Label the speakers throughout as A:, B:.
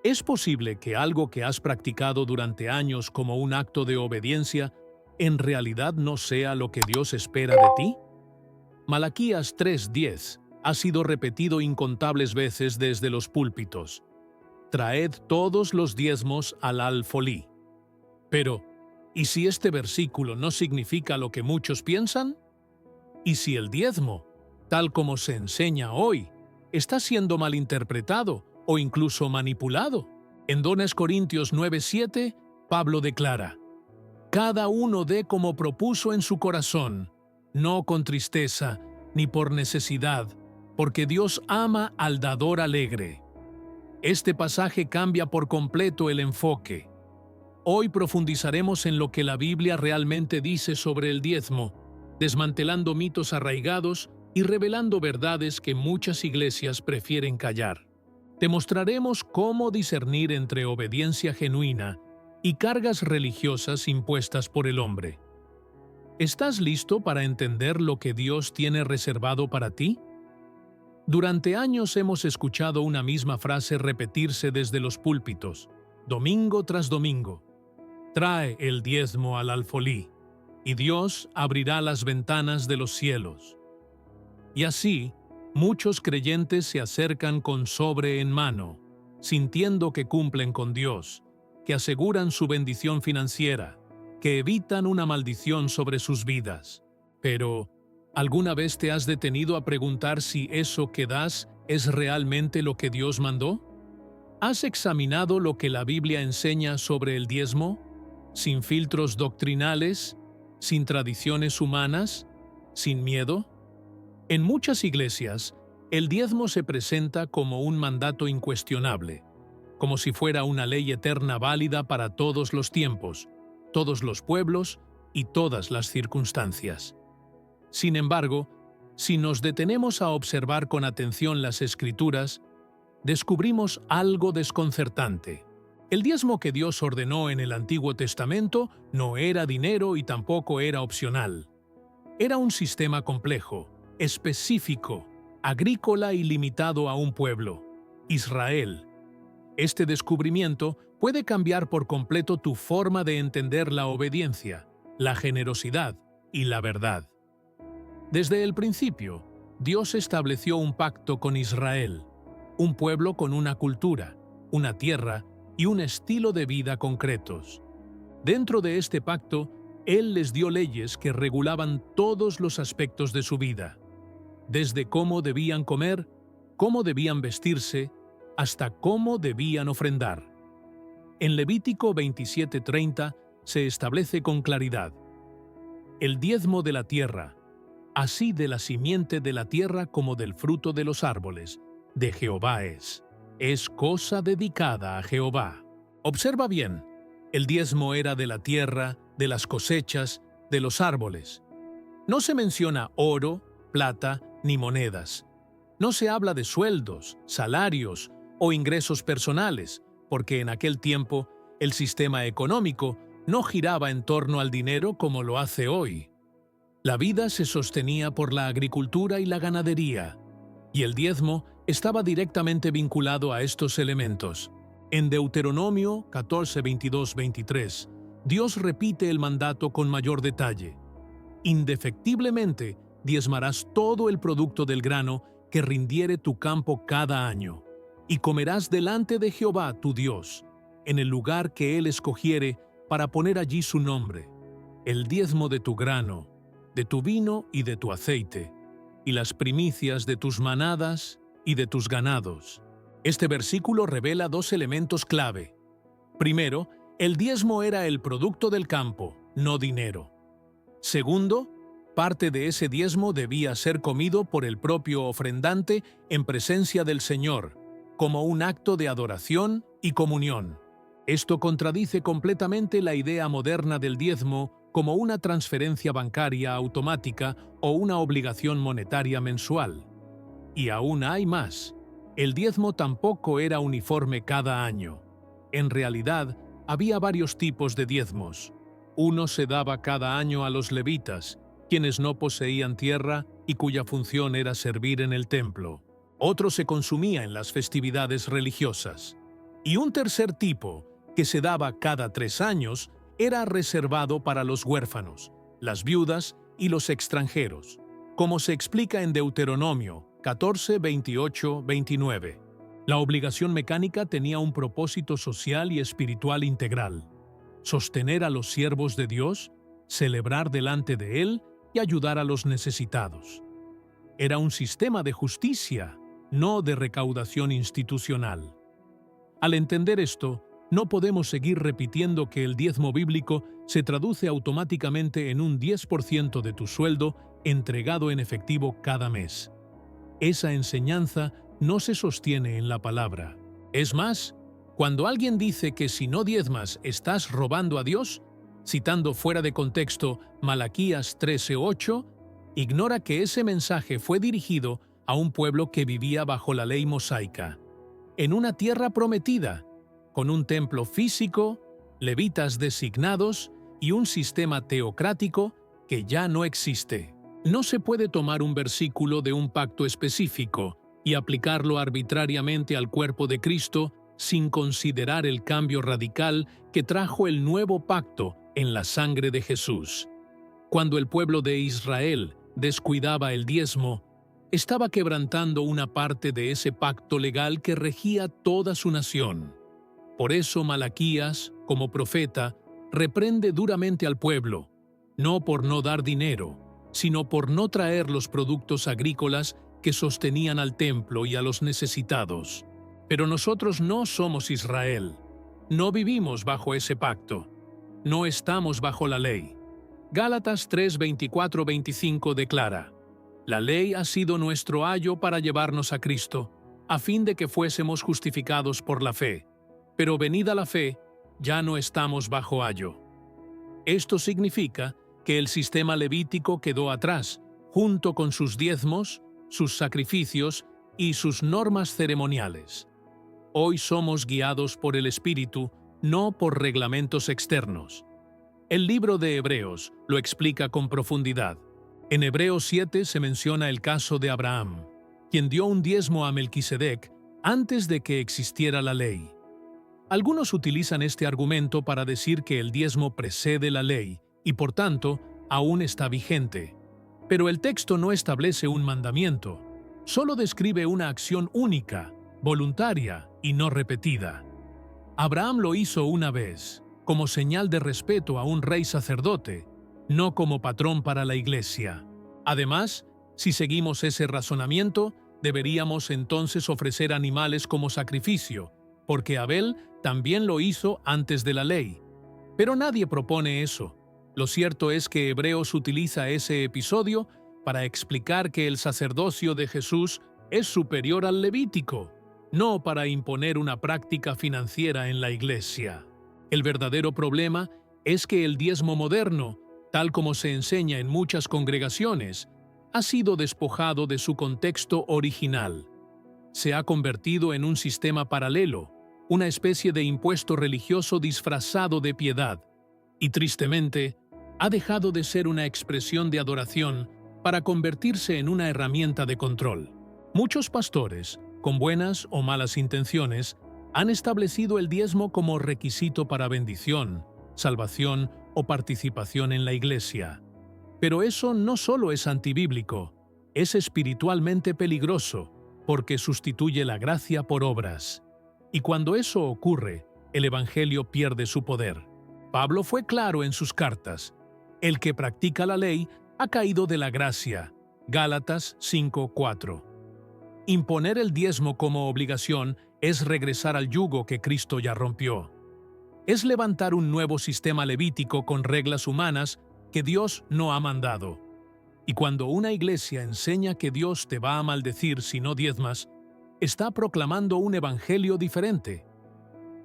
A: ¿Es posible que algo que has practicado durante años como un acto de obediencia en realidad no sea lo que Dios espera de ti? Malaquías 3:10 ha sido repetido incontables veces desde los púlpitos. Traed todos los diezmos al alfolí. Pero, ¿y si este versículo no significa lo que muchos piensan? ¿Y si el diezmo, tal como se enseña hoy, está siendo malinterpretado o incluso manipulado? En 2 Corintios 9:7, Pablo declara: cada uno dé como propuso en su corazón, no con tristeza ni por necesidad, porque Dios ama al dador alegre. Este pasaje cambia por completo el enfoque. Hoy profundizaremos en lo que la Biblia realmente dice sobre el diezmo, desmantelando mitos arraigados y revelando verdades que muchas iglesias prefieren callar. Te mostraremos cómo discernir entre obediencia genuina y cargas religiosas impuestas por el hombre. ¿Estás listo para entender lo que Dios tiene reservado para ti? Durante años hemos escuchado una misma frase repetirse desde los púlpitos, domingo tras domingo: trae el diezmo al alfolí, y Dios abrirá las ventanas de los cielos. Y así, muchos creyentes se acercan con sobre en mano, sintiendo que cumplen con Dios, que aseguran su bendición financiera, que evitan una maldición sobre sus vidas. Pero, ¿alguna vez te has detenido a preguntar si eso que das es realmente lo que Dios mandó? ¿Has examinado lo que la Biblia enseña sobre el diezmo? ¿Sin filtros doctrinales? ¿Sin tradiciones humanas? ¿Sin miedo? En muchas iglesias, el diezmo se presenta como un mandato incuestionable, como si fuera una ley eterna válida para todos los tiempos, todos los pueblos y todas las circunstancias. Sin embargo, si nos detenemos a observar con atención las Escrituras, descubrimos algo desconcertante. El diezmo que Dios ordenó en el Antiguo Testamento no era dinero y tampoco era opcional. Era un sistema complejo, específico, agrícola y limitado a un pueblo, Israel. Este descubrimiento puede cambiar por completo tu forma de entender la obediencia, la generosidad y la verdad. Desde el principio, Dios estableció un pacto con Israel, un pueblo con una cultura, una tierra y un estilo de vida concretos. Dentro de este pacto, Él les dio leyes que regulaban todos los aspectos de su vida, desde cómo debían comer, cómo debían vestirse, hasta cómo debían ofrendar. En Levítico 27:30 se establece con claridad: el diezmo de la tierra, así de la simiente de la tierra como del fruto de los árboles, de Jehová es cosa dedicada a Jehová. Observa bien, el diezmo era de la tierra, de las cosechas, de los árboles. No se menciona oro, plata ni monedas. No se habla de sueldos, salarios o ingresos personales, porque en aquel tiempo el sistema económico no giraba en torno al dinero como lo hace hoy. La vida se sostenía por la agricultura y la ganadería, y el diezmo estaba directamente vinculado a estos elementos. En Deuteronomio 14, 22, 23, Dios repite el mandato con mayor detalle: indefectiblemente diezmarás todo el producto del grano que rindiere tu campo cada año, y comerás delante de Jehová tu Dios, en el lugar que Él escogiere para poner allí su nombre, el diezmo de tu grano, de tu vino y de tu aceite, y las primicias de tus manadas y de tus ganados. Este versículo revela dos elementos clave. Primero, el diezmo era el producto del campo, no dinero. Segundo, parte de ese diezmo debía ser comido por el propio ofrendante en presencia del Señor, como un acto de adoración y comunión. Esto contradice completamente la idea moderna del diezmo como una transferencia bancaria automática o una obligación monetaria mensual. Y aún hay más. El diezmo tampoco era uniforme cada año. En realidad, había varios tipos de diezmos. Uno se daba cada año a los levitas, quienes no poseían tierra y cuya función era servir en el templo. Otro se consumía en las festividades religiosas. Y un tercer tipo, que se daba cada 3 años, era reservado para los huérfanos, las viudas y los extranjeros, como se explica en Deuteronomio 14, 28, 29. La obligación mecánica tenía un propósito social y espiritual integral: sostener a los siervos de Dios, celebrar delante de Él y ayudar a los necesitados. Era un sistema de justicia, no de recaudación institucional. Al entender esto, no podemos seguir repitiendo que el diezmo bíblico se traduce automáticamente en un 10% de tu sueldo entregado en efectivo cada mes. Esa enseñanza no se sostiene en la palabra. Es más, cuando alguien dice que si no diezmas estás robando a Dios, citando fuera de contexto Malaquías 13:8, ignora que ese mensaje fue dirigido a un pueblo que vivía bajo la ley mosaica, en una tierra prometida, con un templo físico, levitas designados y un sistema teocrático que ya no existe. No se puede tomar un versículo de un pacto específico y aplicarlo arbitrariamente al cuerpo de Cristo sin considerar el cambio radical que trajo el nuevo pacto en la sangre de Jesús. Cuando el pueblo de Israel descuidaba el diezmo, estaba quebrantando una parte de ese pacto legal que regía toda su nación. Por eso Malaquías, como profeta, reprende duramente al pueblo, no por no dar dinero, sino por no traer los productos agrícolas que sostenían al templo y a los necesitados. Pero nosotros no somos Israel, no vivimos bajo ese pacto, no estamos bajo la ley. Gálatas 3:24-25 declara: la ley ha sido nuestro ayo para llevarnos a Cristo, a fin de que fuésemos justificados por la fe. Pero venida la fe, ya no estamos bajo ayo. Esto significa que el sistema levítico quedó atrás, junto con sus diezmos, sus sacrificios y sus normas ceremoniales. Hoy somos guiados por el Espíritu, no por reglamentos externos. El libro de Hebreos lo explica con profundidad. En Hebreos 7 se menciona el caso de Abraham, quien dio un diezmo a Melquisedec antes de que existiera la ley. Algunos utilizan este argumento para decir que el diezmo precede la ley y, por tanto, aún está vigente. Pero el texto no establece un mandamiento, solo describe una acción única, voluntaria y no repetida. Abraham lo hizo una vez, como señal de respeto a un rey sacerdote, no como patrón para la iglesia. Además, si seguimos ese razonamiento, deberíamos entonces ofrecer animales como sacrificio, porque Abel también lo hizo antes de la ley. Pero nadie propone eso. Lo cierto es que Hebreos utiliza ese episodio para explicar que el sacerdocio de Jesús es superior al levítico, no para imponer una práctica financiera en la iglesia. El verdadero problema es que el diezmo moderno, tal como se enseña en muchas congregaciones, ha sido despojado de su contexto original. Se ha convertido en un sistema paralelo, una especie de impuesto religioso disfrazado de piedad, y tristemente, ha dejado de ser una expresión de adoración para convertirse en una herramienta de control. Muchos pastores, con buenas o malas intenciones, han establecido el diezmo como requisito para bendición, salvación o participación en la iglesia. Pero eso no solo es antibíblico, es espiritualmente peligroso, porque sustituye la gracia por obras. Y cuando eso ocurre, el Evangelio pierde su poder. Pablo fue claro en sus cartas: el que practica la ley ha caído de la gracia. Gálatas 5:4. Imponer el diezmo como obligación es regresar al yugo que Cristo ya rompió. Es levantar un nuevo sistema levítico con reglas humanas que Dios no ha mandado. Y cuando una iglesia enseña que Dios te va a maldecir si no diezmas, está proclamando un evangelio diferente.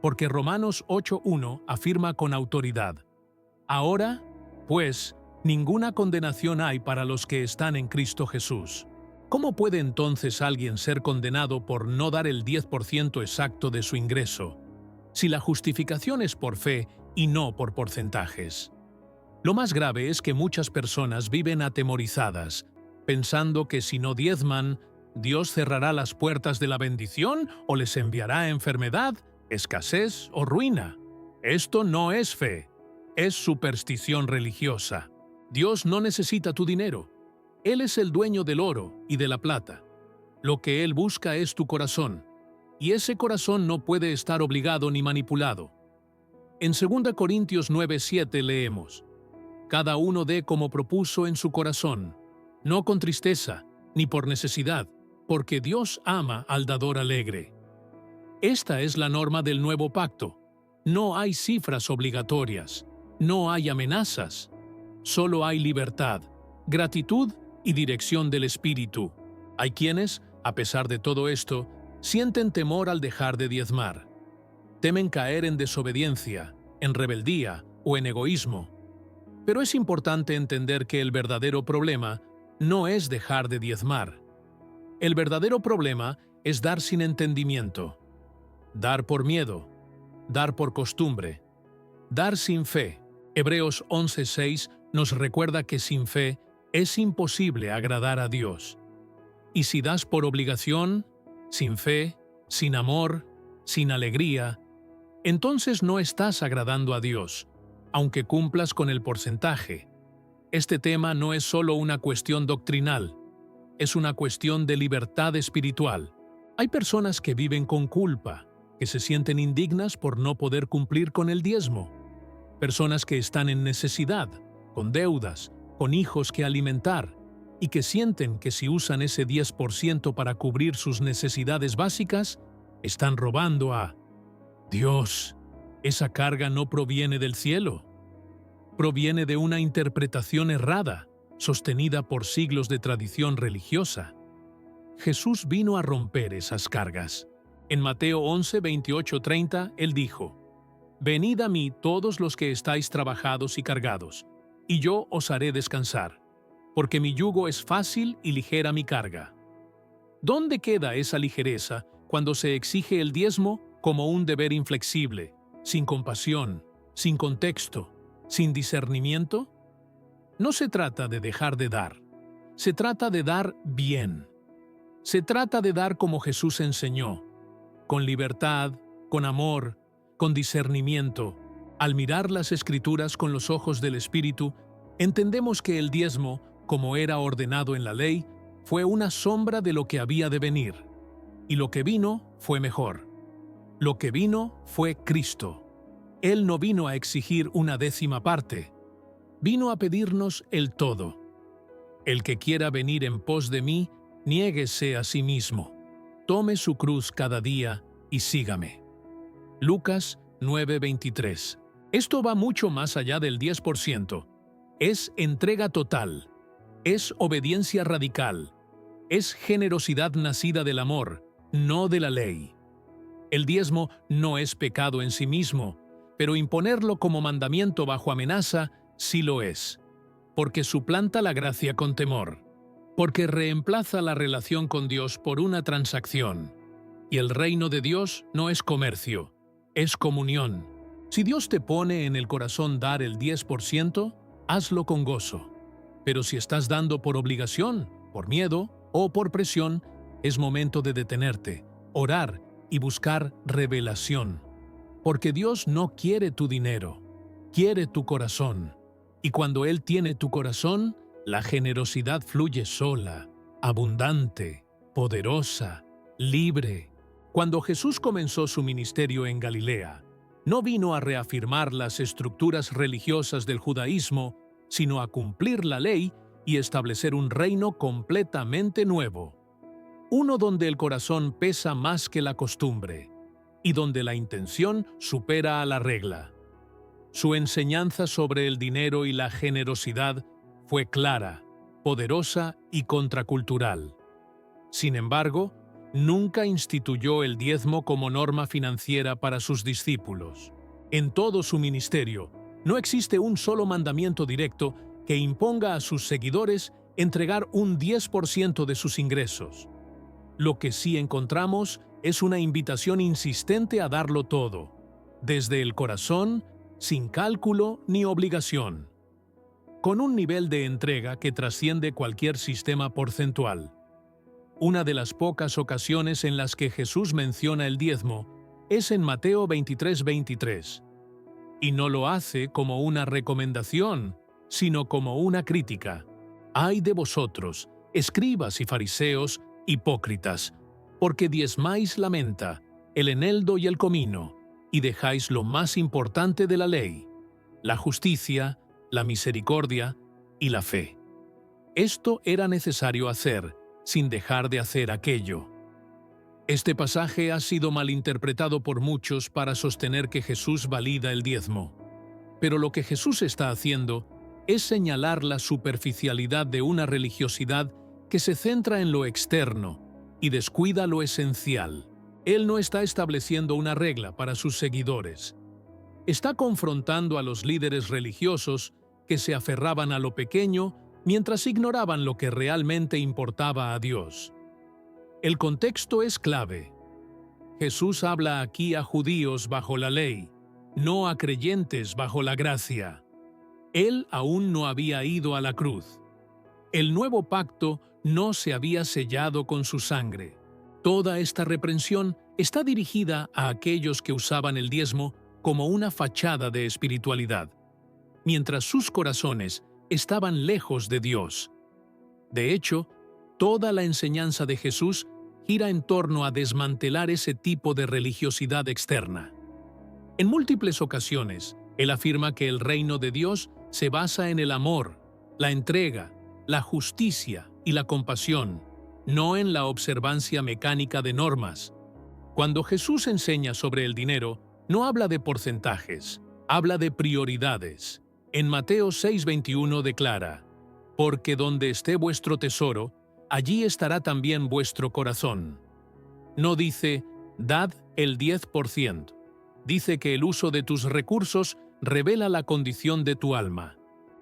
A: Porque Romanos 8:1 afirma con autoridad: ahora, pues, ninguna condenación hay para los que están en Cristo Jesús. ¿Cómo puede entonces alguien ser condenado por no dar el 10% exacto de su ingreso, si la justificación es por fe y no por porcentajes? Lo más grave es que muchas personas viven atemorizadas, pensando que si no diezman, Dios cerrará las puertas de la bendición o les enviará enfermedad, escasez o ruina. Esto no es fe, es superstición religiosa. Dios no necesita tu dinero. Él es el dueño del oro y de la plata. Lo que Él busca es tu corazón, y ese corazón no puede estar obligado ni manipulado. En 2 Corintios 9:7 leemos: Cada uno dé como propuso en su corazón, no con tristeza, ni por necesidad, porque Dios ama al dador alegre. Esta es la norma del nuevo pacto. No hay cifras obligatorias, no hay amenazas, solo hay libertad, gratitud y dirección del Espíritu. Hay quienes, a pesar de todo esto, sienten temor al dejar de diezmar. Temen caer en desobediencia, en rebeldía o en egoísmo. Pero es importante entender que el verdadero problema no es dejar de diezmar. El verdadero problema es dar sin entendimiento, dar por miedo, dar por costumbre, dar sin fe. Hebreos 11:6 nos recuerda que sin fe es imposible agradar a Dios. Y si das por obligación, sin fe, sin amor, sin alegría, entonces no estás agradando a Dios, aunque cumplas con el porcentaje. Este tema no es solo una cuestión doctrinal, es una cuestión de libertad espiritual. Hay personas que viven con culpa, que se sienten indignas por no poder cumplir con el diezmo. Personas que están en necesidad, con deudas, con hijos que alimentar, y que sienten que si usan ese 10% para cubrir sus necesidades básicas, están robando a Dios. Esa carga no proviene del cielo. Proviene de una interpretación errada, sostenida por siglos de tradición religiosa. Jesús vino a romper esas cargas. En Mateo 11:28-30, Él dijo: Venid a mí todos los que estáis trabajados y cargados, y yo os haré descansar, porque mi yugo es fácil y ligera mi carga. ¿Dónde queda esa ligereza cuando se exige el diezmo como un deber inflexible, sin compasión, sin contexto, sin discernimiento? No se trata de dejar de dar, se trata de dar bien. Se trata de dar como Jesús enseñó, con libertad, con amor, con discernimiento. Al mirar las Escrituras con los ojos del Espíritu, entendemos que el diezmo, como era ordenado en la ley, fue una sombra de lo que había de venir. Y lo que vino fue mejor. Lo que vino fue Cristo. Él no vino a exigir una décima parte. Vino a pedirnos el todo. El que quiera venir en pos de mí, niéguese a sí mismo. Tome su cruz cada día y sígame. Lucas 9:23. Esto va mucho más allá del 10%. Es entrega total. Es obediencia radical. Es generosidad nacida del amor, no de la ley. El diezmo no es pecado en sí mismo, pero imponerlo como mandamiento bajo amenaza sí lo es, porque suplanta la gracia con temor, porque reemplaza la relación con Dios por una transacción. Y el reino de Dios no es comercio, es comunión. Si Dios te pone en el corazón dar el 10%, hazlo con gozo. Pero si estás dando por obligación, por miedo o por presión, es momento de detenerte, orar y buscar revelación. Porque Dios no quiere tu dinero, quiere tu corazón. Y cuando Él tiene tu corazón, la generosidad fluye sola, abundante, poderosa, libre. Cuando Jesús comenzó su ministerio en Galilea, no vino a reafirmar las estructuras religiosas del judaísmo, sino a cumplir la ley y establecer un reino completamente nuevo. Uno donde el corazón pesa más que la costumbre, y donde la intención supera a la regla. Su enseñanza sobre el dinero y la generosidad fue clara, poderosa y contracultural. Sin embargo, nunca instituyó el diezmo como norma financiera para sus discípulos. En todo su ministerio, no existe un solo mandamiento directo que imponga a sus seguidores entregar un 10% de sus ingresos. Lo que sí encontramos es una invitación insistente a darlo todo, desde el corazón, sin cálculo ni obligación, con un nivel de entrega que trasciende cualquier sistema porcentual. Una de las pocas ocasiones en las que Jesús menciona el diezmo es en Mateo 23:23. Y no lo hace como una recomendación, sino como una crítica. ¡Ay de vosotros, escribas y fariseos, hipócritas! Porque diezmáis la menta, el eneldo y el comino, y dejáis lo más importante de la ley, la justicia, la misericordia y la fe. Esto era necesario hacer, sin dejar de hacer aquello. Este pasaje ha sido malinterpretado por muchos para sostener que Jesús valida el diezmo. Pero lo que Jesús está haciendo es señalar la superficialidad de una religiosidad que se centra en lo externo y descuida lo esencial. Él no está estableciendo una regla para sus seguidores. Está confrontando a los líderes religiosos que se aferraban a lo pequeño mientras ignoraban lo que realmente importaba a Dios. El contexto es clave. Jesús habla aquí a judíos bajo la ley, no a creyentes bajo la gracia. Él aún no había ido a la cruz. El nuevo pacto no se había sellado con su sangre. Toda esta reprensión está dirigida a aquellos que usaban el diezmo como una fachada de espiritualidad, mientras sus corazones estaban lejos de Dios. De hecho, toda la enseñanza de Jesús gira en torno a desmantelar ese tipo de religiosidad externa. En múltiples ocasiones, Él afirma que el reino de Dios se basa en el amor, la entrega, la justicia y la compasión, no en la observancia mecánica de normas. Cuando Jesús enseña sobre el dinero, no habla de porcentajes, habla de prioridades. En Mateo 6:21 declara: «Porque donde esté vuestro tesoro, allí estará también vuestro corazón». No dice, dad el 10%. Dice que el uso de tus recursos revela la condición de tu alma.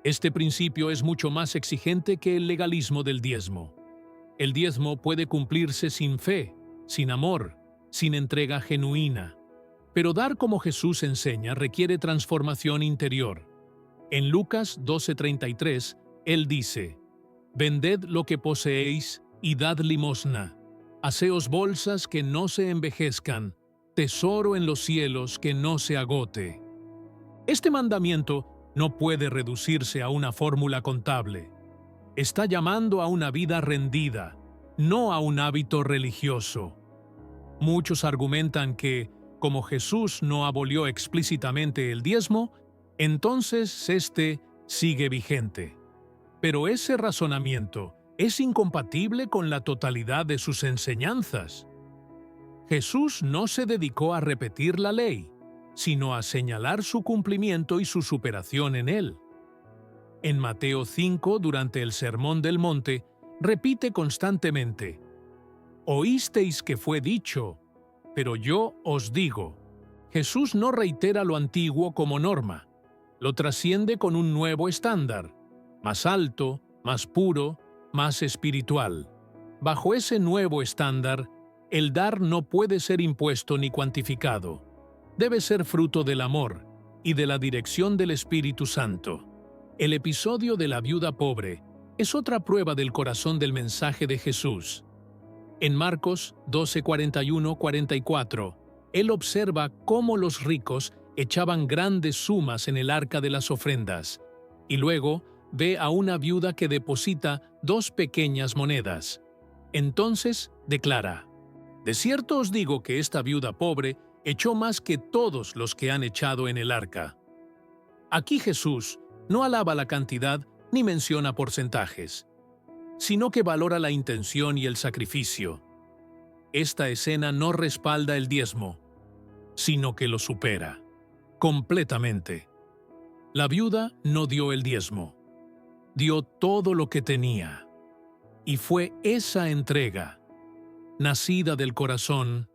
A: Este principio es mucho más exigente que el legalismo del diezmo. El diezmo puede cumplirse sin fe, sin amor, sin entrega genuina. Pero dar como Jesús enseña requiere transformación interior. En Lucas 12:33, Él dice: «Vended lo que poseéis y dad limosna. Haceos bolsas que no se envejezcan, tesoro en los cielos que no se agote». Este mandamiento no puede reducirse a una fórmula contable. Está llamando a una vida rendida, no a un hábito religioso. Muchos argumentan que, como Jesús no abolió explícitamente el diezmo, entonces este sigue vigente. Pero ese razonamiento es incompatible con la totalidad de sus enseñanzas. Jesús no se dedicó a repetir la ley, sino a señalar su cumplimiento y su superación en él. En Mateo 5, durante el Sermón del Monte, repite constantemente: «Oísteis que fue dicho, pero yo os digo». Jesús no reitera lo antiguo como norma, lo trasciende con un nuevo estándar, más alto, más puro, más espiritual. Bajo ese nuevo estándar, el dar no puede ser impuesto ni cuantificado. Debe ser fruto del amor y de la dirección del Espíritu Santo. El episodio de la viuda pobre es otra prueba del corazón del mensaje de Jesús. En Marcos 12:41-44, Él observa cómo los ricos echaban grandes sumas en el arca de las ofrendas, y luego ve a una viuda que deposita 2 pequeñas monedas. Entonces declara: «De cierto os digo que esta viuda pobre echó más que todos los que han echado en el arca». Aquí Jesús no alaba la cantidad ni menciona porcentajes, sino que valora la intención y el sacrificio. Esta escena no respalda el diezmo, sino que lo supera completamente. La viuda no dio el diezmo, dio todo lo que tenía. Y fue esa entrega, nacida del corazón,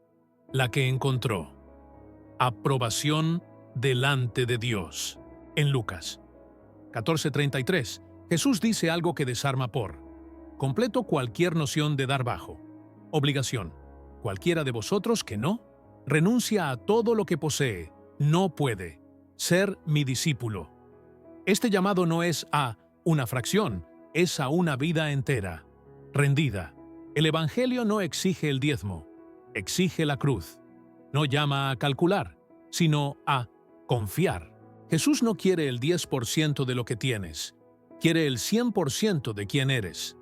A: la que encontró aprobación delante de Dios. En Lucas 14:33, Jesús dice algo que desarma por completo cualquier noción de dar bajo. Obligación. Cualquiera de vosotros que no renuncia a todo lo que posee, no puede ser mi discípulo. Este llamado no es a una fracción, es a una vida entera, rendida. El Evangelio no exige el diezmo, exige la cruz. no llama a calcular, sino a confiar. Jesús no quiere el 10% de lo que tienes, quiere el 100% de quién eres.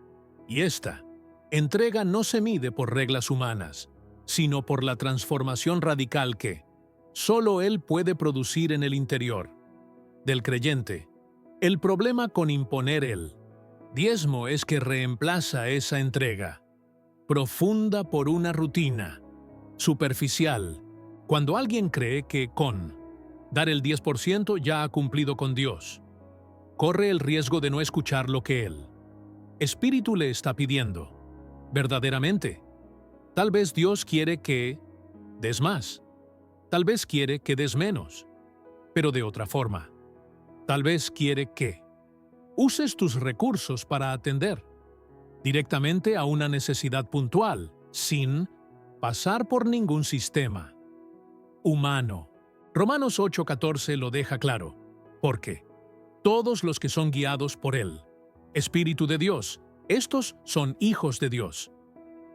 A: Y esta entrega no se mide por reglas humanas, sino por la transformación radical que solo Él puede producir en el interior del creyente. El problema con imponer el diezmo es que reemplaza esa entrega profunda por una rutina superficial. Cuando alguien cree que con dar el 10% ya ha cumplido con Dios, corre el riesgo de no escuchar lo que el Espíritu le está pidiendo. Verdaderamente, tal vez Dios quiere que des más, tal vez quiere que des menos, pero de otra forma. Tal vez quiere que uses tus recursos para atender directamente a una necesidad puntual, sin pasar por ningún sistema humano. Romanos 8:14 lo deja claro, porque todos los que son guiados por el Espíritu de Dios, estos son hijos de Dios.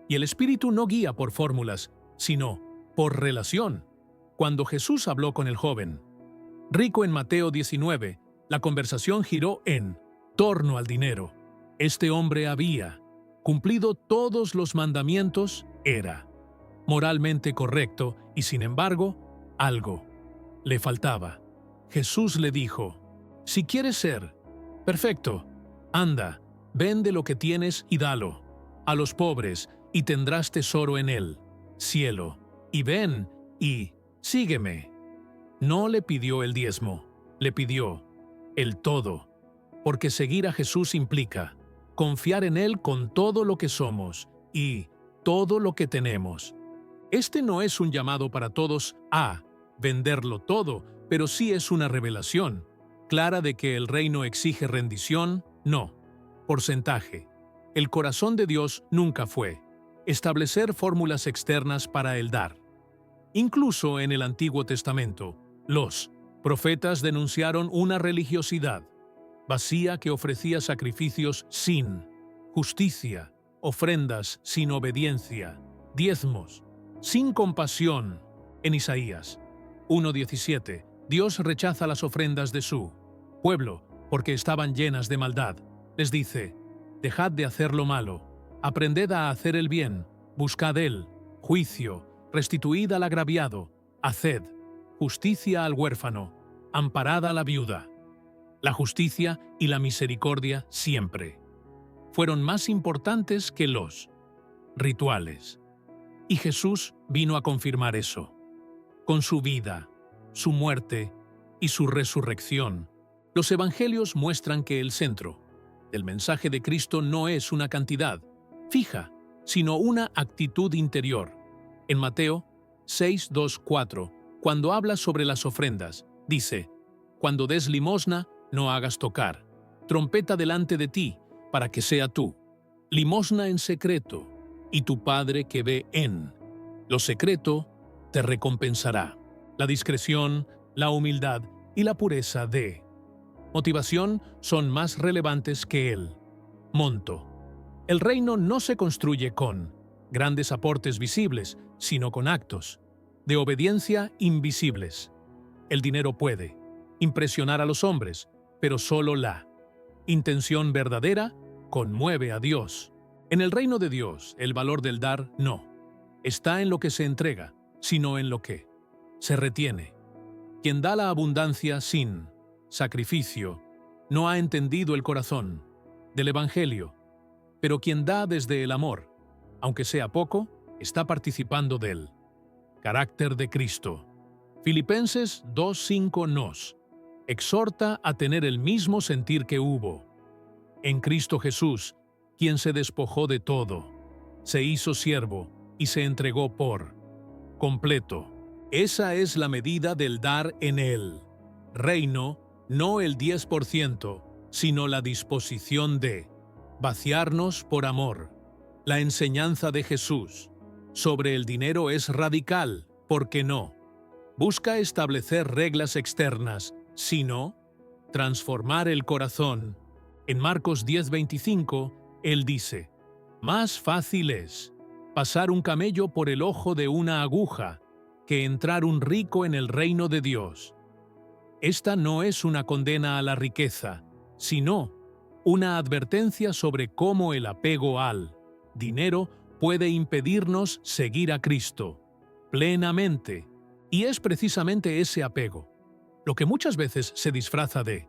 A: Y el Espíritu no guía por fórmulas, sino por relación. Cuando Jesús habló con el joven rico en Mateo 19, la conversación giró en torno al dinero. Este hombre había cumplido todos los mandamientos, era moralmente correcto y sin embargo, algo le faltaba. Jesús le dijo, si quieres ser perfecto, anda, vende lo que tienes y dalo a los pobres y tendrás tesoro en el cielo. Y ven y sígueme. No le pidió el diezmo, le pidió el todo, porque seguir a Jesús implica confiar en Él con todo lo que somos y todo lo que tenemos. Este no es un llamado para todos a venderlo todo, pero sí es una revelación clara de que el reino exige rendición, no porcentaje. El corazón de Dios nunca fue establecer fórmulas externas para el dar. Incluso en el Antiguo Testamento, los profetas denunciaron una religiosidad vacía que ofrecía sacrificios sin justicia, ofrendas sin obediencia, diezmos sin compasión. En Isaías 1:17, Dios rechaza las ofrendas de su pueblo porque estaban llenas de maldad. Les dice, dejad de hacer lo malo, aprended a hacer el bien, buscad el juicio, restituid al agraviado, haced justicia al huérfano, amparad a la viuda. La justicia y la misericordia siempre fueron más importantes que los rituales. Y Jesús vino a confirmar eso. Con su vida, su muerte y su resurrección, los evangelios muestran que el centro del mensaje de Cristo no es una cantidad fija, sino una actitud interior. En Mateo 6:2-4, cuando habla sobre las ofrendas, dice, cuando des limosna, no hagas tocar trompeta delante de ti, para que sea tú limosna en secreto, y tu Padre que ve en lo secreto te recompensará. La discreción, la humildad y la pureza de motivación son más relevantes que el monto. El reino no se construye con grandes aportes visibles, sino con actos de obediencia invisibles. El dinero puede impresionar a los hombres, pero solo la intención verdadera conmueve a Dios. En el reino de Dios, el valor del dar no está en lo que se entrega, sino en lo que se retiene. Quien da la abundancia sin sacrificio no ha entendido el corazón del Evangelio, pero quien da desde el amor, aunque sea poco, está participando del carácter de Cristo. Filipenses 2:5 nos exhorta a tener el mismo sentir que hubo en Cristo Jesús, quien se despojó de todo, se hizo siervo y se entregó por completo. Esa es la medida del dar en el reino, no el 10%, sino la disposición de vaciarnos por amor. La enseñanza de Jesús sobre el dinero es radical, porque no busca establecer reglas externas, sino transformar el corazón. En Marcos 10:25, Él dice, más fácil es pasar un camello por el ojo de una aguja que entrar un rico en el reino de Dios. Esta no es una condena a la riqueza, sino una advertencia sobre cómo el apego al dinero puede impedirnos seguir a Cristo plenamente. Y es precisamente ese apego lo que muchas veces se disfraza de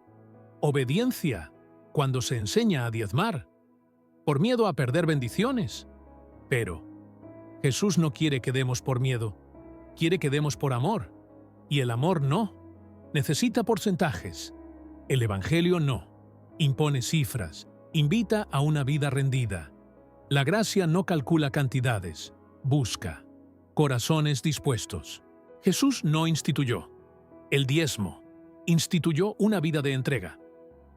A: obediencia cuando se enseña a diezmar, por miedo a perder bendiciones. Pero Jesús no quiere que demos por miedo, quiere que demos por amor. Y el amor no necesita porcentajes. El Evangelio no impone cifras, invita a una vida rendida. La gracia no calcula cantidades, busca corazones dispuestos. Jesús no instituyó el diezmo, instituyó una vida de entrega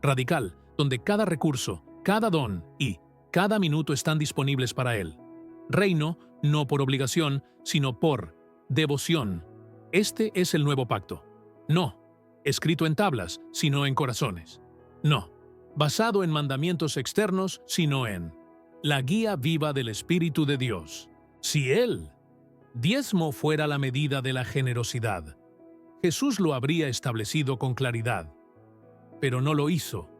A: radical, donde cada recurso, cada don y cada minuto están disponibles para Él. Reino no por obligación, sino por devoción. Este es el nuevo pacto. No escrito en tablas, sino en corazones. No basado en mandamientos externos, sino en la guía viva del Espíritu de Dios. Si el diezmo fuera la medida de la generosidad, Jesús lo habría establecido con claridad. Pero no lo hizo,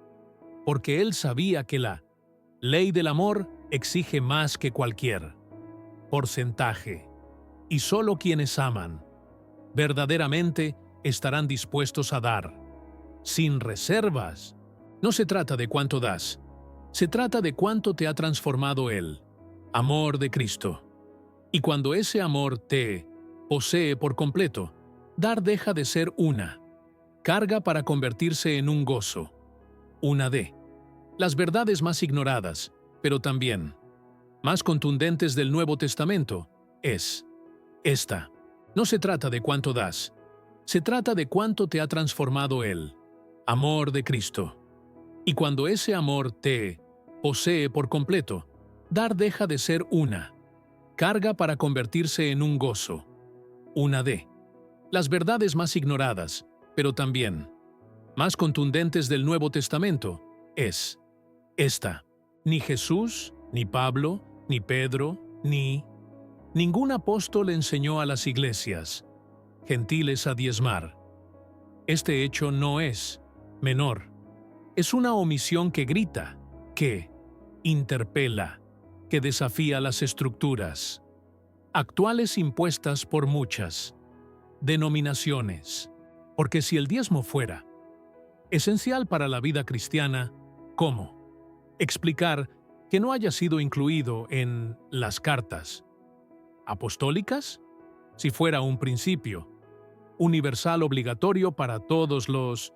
A: porque Él sabía que la ley del amor exige más que cualquier porcentaje, y solo quienes aman verdaderamente estarán dispuestos a dar, sin reservas. No se trata de cuánto das, se trata de cuánto te ha transformado el amor de Cristo. Y cuando ese amor te posee por completo, dar deja de ser una carga para convertirse en un gozo. Una de las verdades más ignoradas, pero también más contundentes del Nuevo Testamento, es esta. No se trata de cuánto das, se trata de cuánto te ha transformado el amor de Cristo. Y cuando ese amor te posee por completo, dar deja de ser una carga para convertirse en un gozo. Una de las verdades más ignoradas, pero también más contundentes del Nuevo Testamento, es esta. Ni Jesús, ni Pablo, ni Pedro, ni ningún apóstol enseñó a las iglesias gentiles a diezmar. Este hecho no es menor. Es una omisión que grita, que interpela, que desafía las estructuras actuales impuestas por muchas denominaciones. Porque si el diezmo fuera esencial para la vida cristiana, ¿cómo explicar que no haya sido incluido en las cartas apostólicas? Si fuera un principio universal obligatorio para todos los